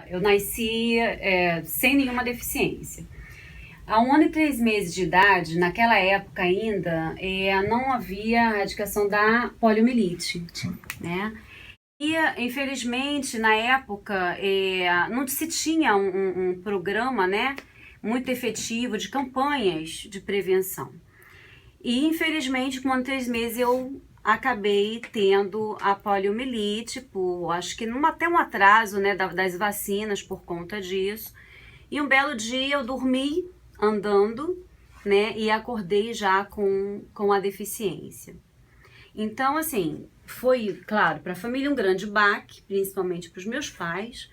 eu nasci sem nenhuma deficiência. A 1 ano e 3 meses de idade, naquela época ainda, não havia a erradicação da poliomielite, Sim. né? E, infelizmente, na época, não se tinha um programa, né, muito efetivo de campanhas de prevenção. E, infelizmente, com 1 ano e 3 meses, eu acabei tendo a poliomielite, por, acho que até um atraso, né, das vacinas por conta disso. E um belo dia eu dormi andando, né, e acordei já com a deficiência. Então, assim, foi, claro, para a família um grande baque, principalmente para os meus pais,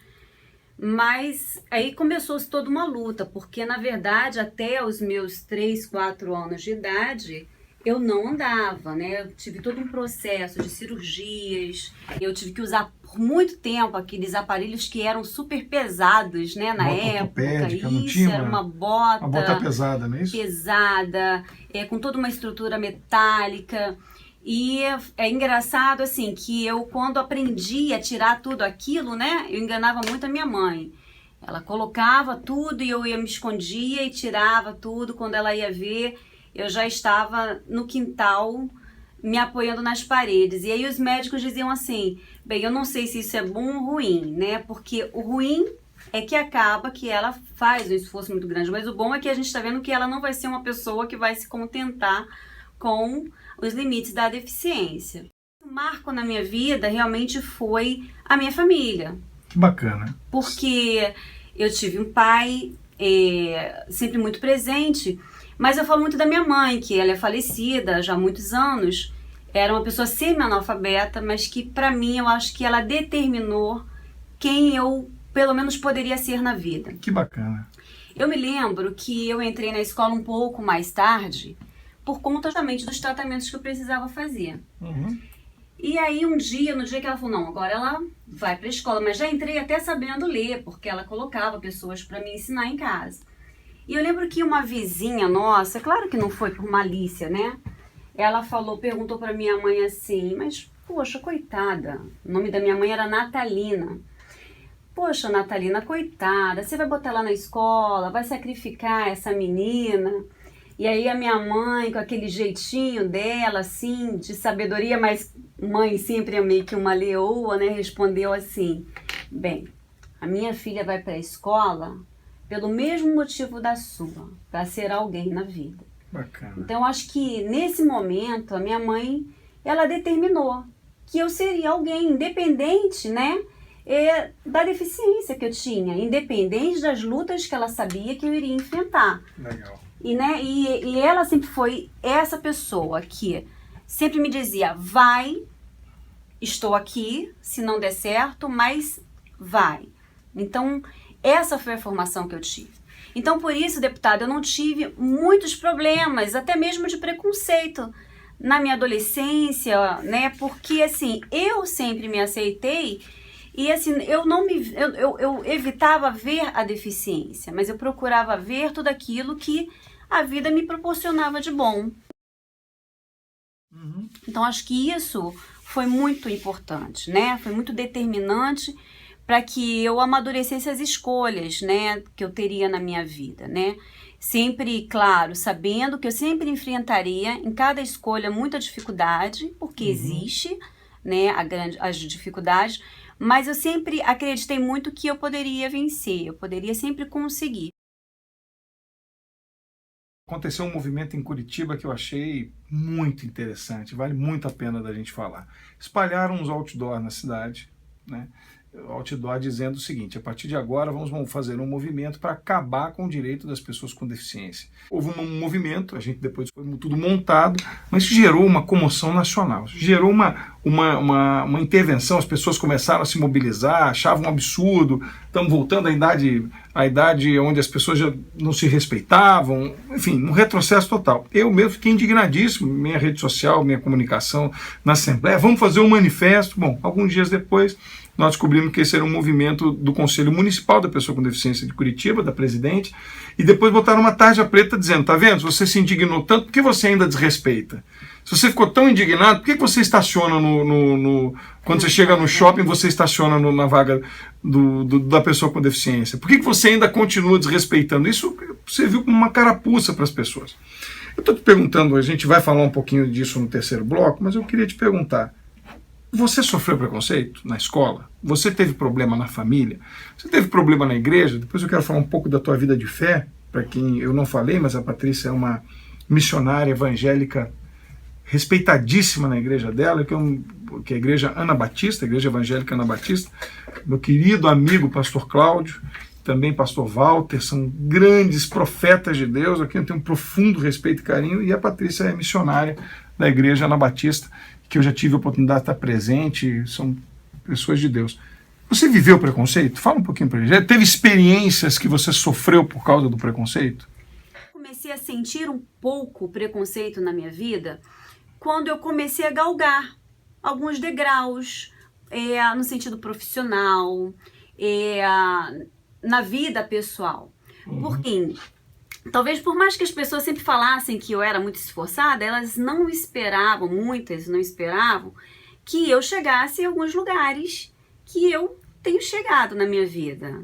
mas aí começou-se toda uma luta, porque, na verdade, até os meus 3, 4 anos de idade, eu não andava, né? Eu tive todo um processo de cirurgias, eu tive que usar por muito tempo aqueles aparelhos que eram super pesados, né, na Bota época. ortopédica, não Isso, tinha era uma bota... Uma bota pesada, não é isso? Pesada, com toda uma estrutura metálica. E é engraçado, assim, que eu, quando aprendi a tirar tudo aquilo, né, eu enganava muito a minha mãe. Ela colocava tudo e eu me escondia e tirava tudo. Quando ela ia ver, eu já estava no quintal me apoiando nas paredes. E aí os médicos diziam assim, bem, eu não sei se isso é bom ou ruim, né, porque o ruim é que acaba que ela faz um esforço muito grande, mas o bom é que a gente está vendo que ela não vai ser uma pessoa que vai se contentar com os limites da deficiência. O marco na minha vida realmente foi a minha família. Que bacana. Porque eu tive um pai sempre muito presente, mas eu falo muito da minha mãe, que ela é falecida já há muitos anos, era uma pessoa semi-analfabeta, mas que para mim eu acho que ela determinou quem eu pelo menos poderia ser na vida. Que bacana. Eu me lembro que eu entrei na escola um pouco mais tarde, por conta justamente dos tratamentos que eu precisava fazer. Uhum. E aí no dia que ela falou, não, agora ela vai para a escola, mas já entrei até sabendo ler, porque ela colocava pessoas para me ensinar em casa. E eu lembro que uma vizinha nossa, claro que não foi por malícia, né? Ela perguntou para minha mãe assim, mas poxa, coitada, o nome da minha mãe era Natalina. Poxa, Natalina, coitada, você vai botar ela na escola, vai sacrificar essa menina? E aí a minha mãe, com aquele jeitinho dela, assim, de sabedoria, mas mãe sempre é meio que uma leoa, né? Respondeu assim, bem, a minha filha vai para a escola pelo mesmo motivo da sua, para ser alguém na vida. Bacana. Então, eu acho que nesse momento, a minha mãe, ela determinou que eu seria alguém independente, né? Da deficiência que eu tinha, independente das lutas que ela sabia que eu iria enfrentar. Legal. E ela sempre foi essa pessoa que sempre me dizia, vai, estou aqui, se não der certo, mas vai. Então, essa foi a formação que eu tive. Então, por isso, deputada, eu não tive muitos problemas, até mesmo de preconceito na minha adolescência, né? Porque, assim, eu sempre me aceitei e, assim, eu evitava ver a deficiência, mas eu procurava ver tudo aquilo que a vida me proporcionava de bom. Uhum. Então, acho que isso foi muito importante, né? Foi muito determinante para que eu amadurecesse as escolhas, né, que eu teria na minha vida, né? Sempre, claro, sabendo que eu sempre enfrentaria em cada escolha muita dificuldade, porque existe, né, as dificuldades, mas eu sempre acreditei muito que eu poderia vencer, eu poderia sempre conseguir. Aconteceu um movimento em Curitiba que eu achei muito interessante, vale muito a pena da gente falar. Espalharam uns outdoor na cidade, né? Outdoor dizendo o seguinte, a partir de agora vamos fazer um movimento para acabar com o direito das pessoas com deficiência. Houve um movimento, a gente depois foi tudo montado, mas isso gerou uma comoção nacional, gerou uma intervenção, as pessoas começaram a se mobilizar, achavam um absurdo, estamos voltando à idade onde as pessoas já não se respeitavam, enfim, um retrocesso total. Eu mesmo fiquei indignadíssimo, minha rede social, minha comunicação na Assembleia, vamos fazer um manifesto. Bom, alguns dias depois, nós descobrimos que esse era um movimento do Conselho Municipal da Pessoa com Deficiência de Curitiba, da presidente, e depois botaram uma tarja preta dizendo, tá vendo, se você se indignou tanto, por que você ainda desrespeita? Se você ficou tão indignado, por que você estaciona quando você chega no shopping, você estaciona na vaga da pessoa com deficiência? Por que você ainda continua desrespeitando? Isso serviu como uma carapuça para as pessoas. Eu estou te perguntando, a gente vai falar um pouquinho disso no terceiro bloco, mas eu queria te perguntar, você sofreu preconceito na escola? Você teve problema na família? Você teve problema na igreja? Depois eu quero falar um pouco da tua vida de fé, para quem eu não falei, mas a Patrícia é uma missionária evangélica respeitadíssima na igreja dela, que é a igreja Ana Batista, a igreja evangélica Ana Batista. Meu querido amigo pastor Cláudio, também pastor Walter, são grandes profetas de Deus, a quem eu tenho um profundo respeito e carinho, e a Patrícia é missionária da igreja Ana Batista, que eu já tive a oportunidade de estar presente, são pessoas de Deus. Você viveu preconceito? Fala um pouquinho para ele. Já teve experiências que você sofreu por causa do preconceito? Comecei a sentir um pouco preconceito na minha vida quando eu comecei a galgar alguns degraus, no sentido profissional, na vida pessoal. Porque talvez por mais que as pessoas sempre falassem que eu era muito esforçada, elas não esperavam, muitas não esperavam, que eu chegasse em alguns lugares que eu tenho chegado na minha vida.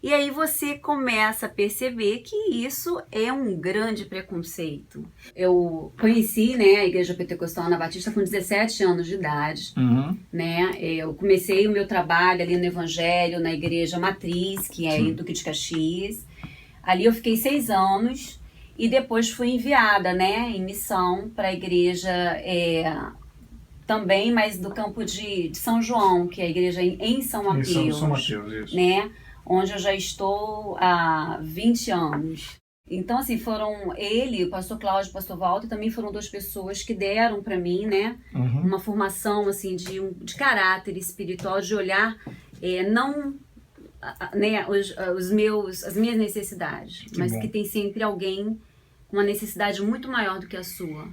E aí você começa a perceber que isso é um grande preconceito. Eu conheci, a Igreja Pentecostal Ana Batista com 17 anos de idade. Eu comecei o meu trabalho ali no Evangelho, na Igreja Matriz, que é em Duque de Caxias. Ali eu fiquei 6 anos e depois fui enviada, em missão para a igreja também, mas do campo de São João, que é a igreja em São Mateus. São Mateus, isso. Onde eu já estou há 20 anos. Então, assim, foram ele, o pastor Cláudio e o pastor Walter, também foram 2 pessoas que deram para mim, uma formação, assim, de caráter espiritual, de olhar, não as minhas necessidades, mas que tem sempre alguém com uma necessidade muito maior do que a sua.